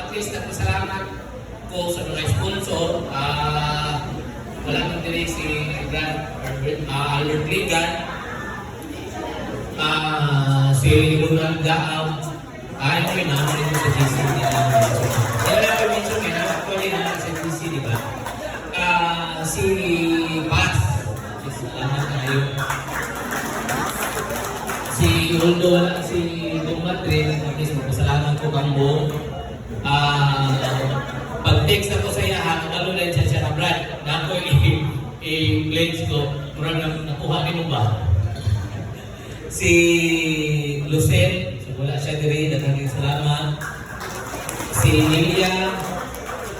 at least nagpasalamat ko sa mga sponsor. Wala nang diri si Albert Ligan, si Ronald Daaw, ano yun naman ito sa GC nila. Kaya lang ko mention nga, actually na sa GC, di ba? Si Paz, salamat na yun. Si Uldo, si Dong Madrid, at least magpasalamat ko kang buong. Pag-text ako sa iya, ano na siya siya na Brad, na ako i-pledge ko, murang nakuha din mo ba? Si Lucen, so wala siya diri, daghang salamat. Si Lilia,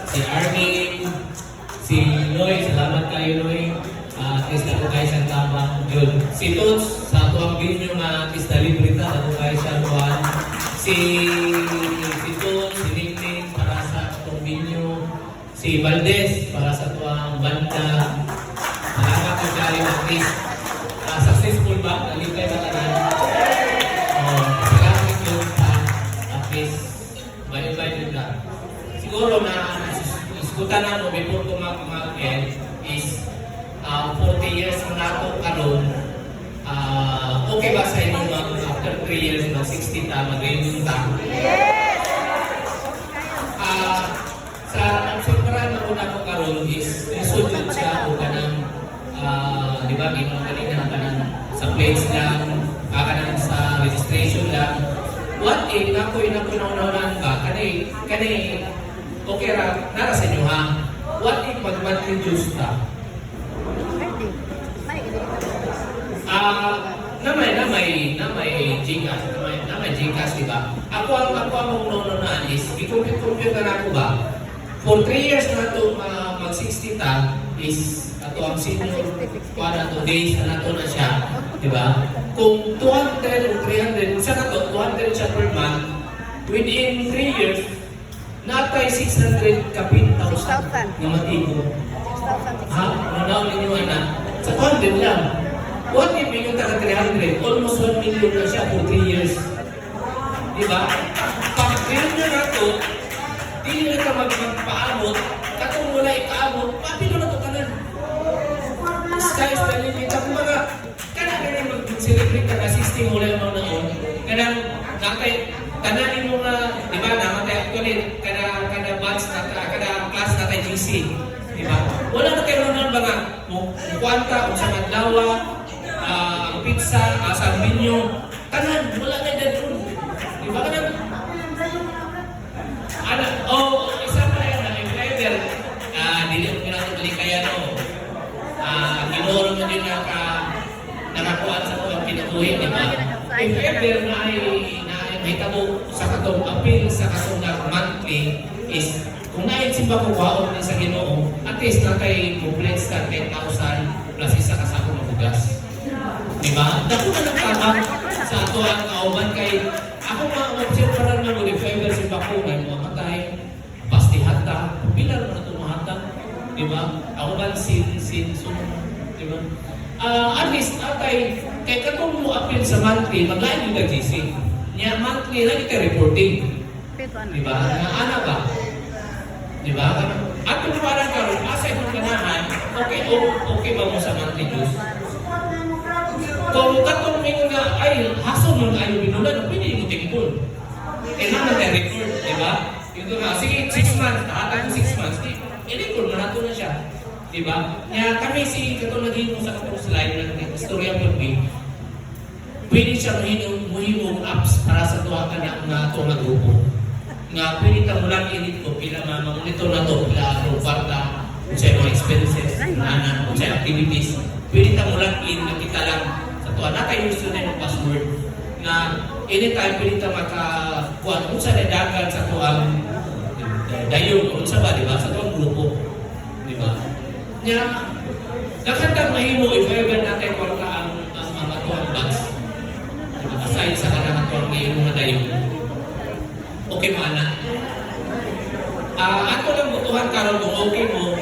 si Armin, si Noy, salamat kayo Noy. At ako kayo sa tamang yun. Si Tots, sa tuwang video nga artista librita, ako kayo sa tuwan. Si Tots, si Ningning, para sa tuwang video. Si Valdez, para sa tuwang banda. Salamat ko kayo artist. Successful ba? Nalipay ba tanan? Salamat yun sa artist. Bye-bye din lang. Siguro na iskutan na mo before ko mag-end is 40 years na ako karon. Okay ba sa inyo after 3 years na 60 ta mag-reunion ta? Yes! Sa pagsumparan na una ko karon is isulod siya o kanang di ba, ginoon kanina kanang sa place lang, kanang sa registration lang. What if nakoy naunahan ba? Kani okay ra nara sa inyo ha? What if mag-introduce ta? Na may Gcash, na may Gcash, di ba? Ako ang nununan is, i-compute na ako ba? For 3 years na ito, mag-60 ta, is, ato ang senior, para to days na ito na siya, di ba? Kung 200 o 300, isa na to, 200 siya per month, within 3 years, natay 600 kapit thousand na matigo. Ha? Nanaw ninyo na, sa 200 lang. What if yung taga 300? Almost 1 million na siya for 3 years. Diba? Pag reunion na ito, di na ka magpaamot, katong wala ikaamot, papilo na ito ka na. Sky is the limit. Kung mga, kanang mag-celebrate ka na 60 mula yung mga naon, kanang kananin mo nga, diba, namatay actually, kada batch na, kada class na tayo GC. Diba? Wala na kayo naman mga kwanta, kung sa madlawa, ang pizza, sa menu, kanan, wala na dyan po. Diba kanan? Isa pa yan, if ever, dili mo kinatutuli kaya no, ginuro mo din nakakuhaan sa kong pinabuhin, diba? If ever na ay tabo sa katong appeal, sa katong monthly, is kung naitsimba ko baon din sa Ginoo, at least na kay complete sa 10,000 plus isa ka sa akong mabugas. Diba? Dako na nagtama sa ato ang kauban kay ako mga para na mo if ever si bakunan mo matay pastihan ta pilar mo na ito mahatang. Diba? Ako ba sin diba? At least atay kay katong mo appeal sa monthly maglain yung nag-GC niya monthly lagi ka reporting. Diba? Ana ba? Diba? At kung parang karoon, asa itong ganahan, okay ba mo sa monthly dues? Kung katong mingo nga, ay, haso mo na ayaw binulan, pwede yung tingkol. Naman na record, diba? Yung nga, sige, 6 months, nakatang 6 months, i-record mo na ito na siya. Diba? Kaya kami katong naging mo sa katong slide ng istorya po, pwede siya muhimong apps para sa tuwa ka na ito na grupo. Nga pwede ka mulang init ko, pila mamamonitor na ito, pila kwarta, kung sa'yo mga expenses, kung sa'yo activities, pwede ka mulang nakita lang sa tuwa. Naka-use na yung password na anytime pwede ka makakuha kung saan nadagan sa tuwang dayong, kung saan ba, diba? Sa tuwang grupo. Diba? Nga, nakatang mahimo if ever natin kwarta ang mga tuwang bags. Diba? Aside sa kanang tuwang ngayon mga dayong. Okay mo, anak? Ako lang butuhan karon kung okay mo,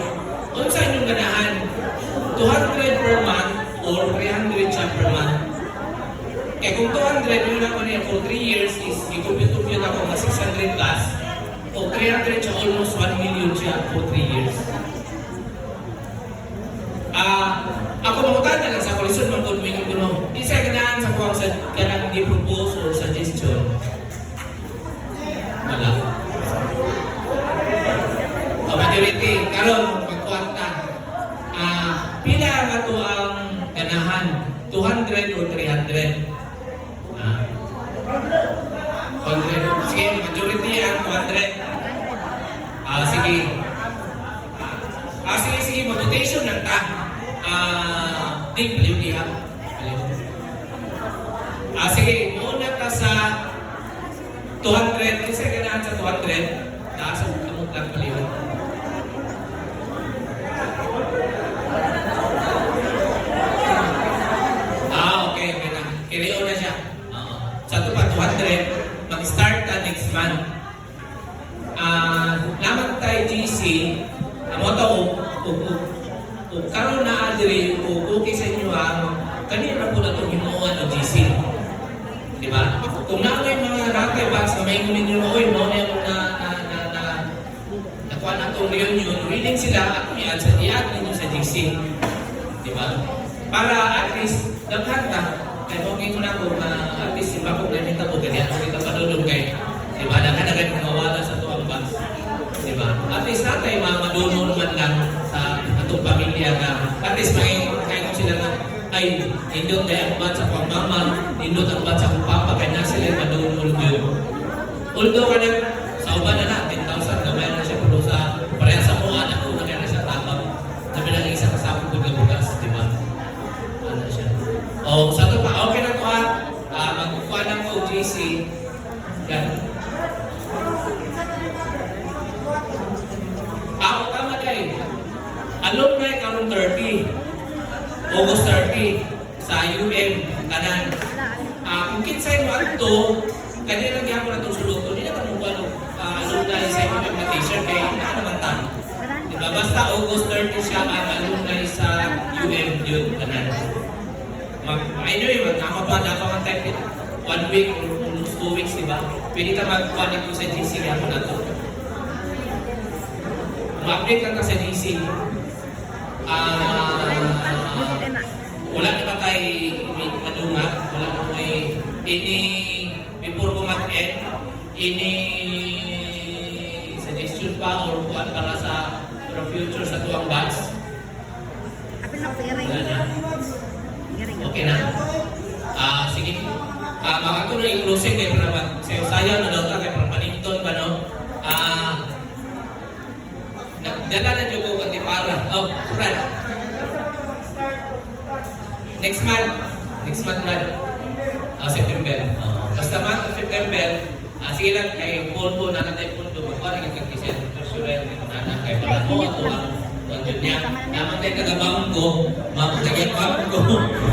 kung saan yung ganahan, 200 per month or 300 siya per month. Eh kung 200, yun ako niya for 3 years is i-compute ako na 600 plus, o 300 siya, almost 1 million siya for 3 years. Ako mamutan na lang sa koalisyon, magkulmingin ko no. Di sa ganaan sa kuwang sa ganang di propose or suggestion. Wala. Majority, karon magkuwanta. Pila nga to ang ganahan? 200 or 300? 100. Sige, majority ang 200. Sige. Sige, mag-rotation lang ta. Ding, paliw niya. Sige, muna ka sa 200. Kasi ganahan sa 200. Taas ang kamot lang paliw. Okay na. Kireo na siya. Sa ito pa, 200. Mag-start na next month. Naman tayo GC, mo ito, kung karoon na adiri, okay sa inyo kanina po na itong hinuan ng GC. Diba? Kung na may mga rakay box na may ngunin nyo na, no na yung nakuha na itong reunion, willing sila, ako yan, sa i-add ninyo sa GC. Diba? Para at least, naghanta, kaya okay ko na ako, at least, si Bakong namita po, ganyan, kung kita padulog kayo. Diba? Nagkanagan mga wala sa tuwang box. Diba? At least natay madunol man lang sa atong pamilya na at least kayo sila na ay indot tayo ang bat sa pagmama, indot ang bat sa papa, kaya na sila madunol yun. Although ka na sa uban na na, 10,000 gamay na siya pero sa pareha sa mga anak ko na kaya na siya tabang sabi na isa kasama ko ng bugas, diba? Ano siya? Sa ito pa, okay na ito magkukuha ng OGC yan. Tama kayo. Alumni karong 30. August 30 sa UM Tanan. Kung kinsay mo ito, kanina lang ako na itong suluto, hindi naman mong alumni sa UM na t-shirt, kaya hindi naman tayo. Diba? Basta August 30 siya ang alumni sa UM yun, Tanan. Anyway, magkakapag time 1 week or almost 2 weeks, diba? Pwede ka mag-connect ko sa GC kaya mo na ito. Ma-update ka sa GC. Wala na ba tayo madunga? Wala na tayo before ko mag-end, suggestion pa or kuhan para sa future sa tuwang batch? Wala na. Okay na? Sige. Baka ito na i-closing kayo para sayo na daw ka kayo para panington ba, no? Dala na dyan ko kanti para. Brad. Next month, Brad. September. Basta month of September, sige lang, kay Polvo na natin Polvo. Parang yung kagkisyan, personal, na kay Palamo, ako ang yun niya. Naman tayo kagabang ko, mamang tayo ko.